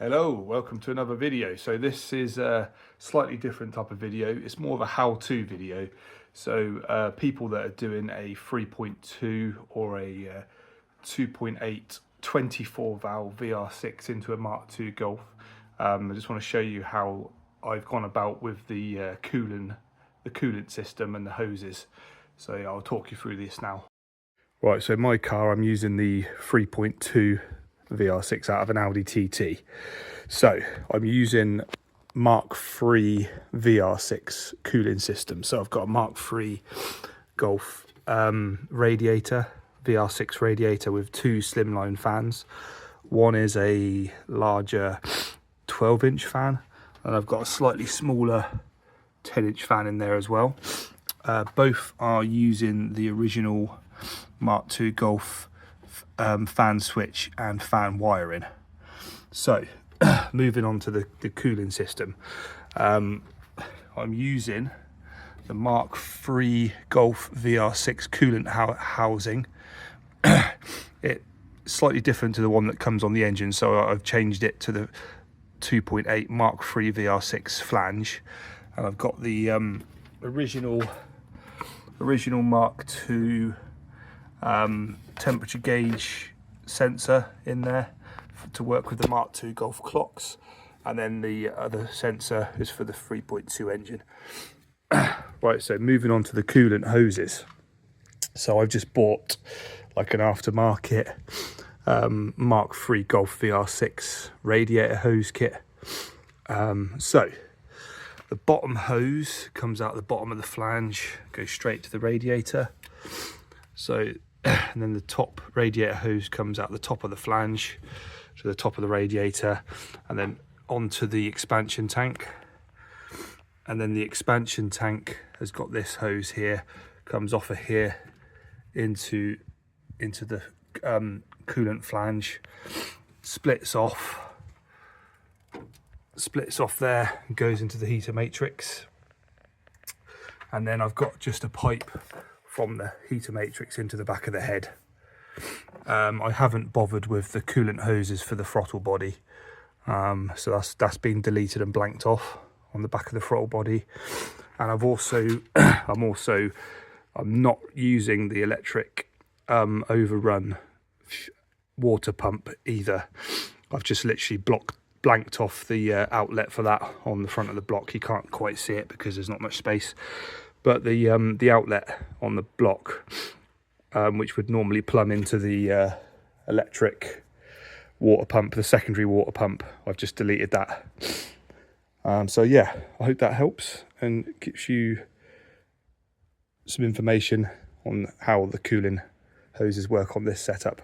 Hello, welcome to another video. So this is a slightly different type of video. It's more of a how-to video. So people that are doing a 3.2 or a 2.8 24 valve VR6 into a Mark II Golf. I just want to show you how I've gone about with the coolant system and the hoses. So I'll talk you through this now. Right, so my car, I'm using the 3.2 VR6 out of an Audi TT. So I'm using Mark III VR6 cooling system. So I've got a Mark III Golf radiator, VR6 radiator with two slimline fans. One is a larger 12-inch fan, and I've got a slightly smaller 10-inch fan in there as well. Both are using the original Mark II Golf fan switch and fan wiring. So moving on to the cooling system, I'm using the Mark III Golf VR6 coolant housing. It's slightly different to the one that comes on the engine, so I've changed it to the 2.8 Mark III VR6 flange, and I've got the original Mark II temperature gauge sensor in there to work with the Mark II Golf clocks, and then the other sensor is for the 3.2 engine. Right, so moving on to the coolant hoses. So I've just bought like an aftermarket Mark III Golf VR6 radiator hose kit. So the bottom hose comes out the bottom of the flange, goes straight to the radiator. So, and then the top radiator hose comes out the top of the flange to the top of the radiator, and then onto the expansion tank. And then the expansion tank has got this hose here, comes off of here into the coolant flange, splits off there and goes into the heater matrix. And then I've got just a pipe from the heater matrix into the back of the head. I haven't bothered with the coolant hoses for the throttle body, so that's been deleted and blanked off on the back of the throttle body. And I'm not using the electric overrun water pump either. I've just literally blanked off the outlet for that on the front of the block. You can't quite see it because there's not much space, but the outlet on the block, which would normally plumb into the electric water pump, the secondary water pump, I've just deleted that. So yeah, I hope that helps and gives you some information on how the cooling hoses work on this setup.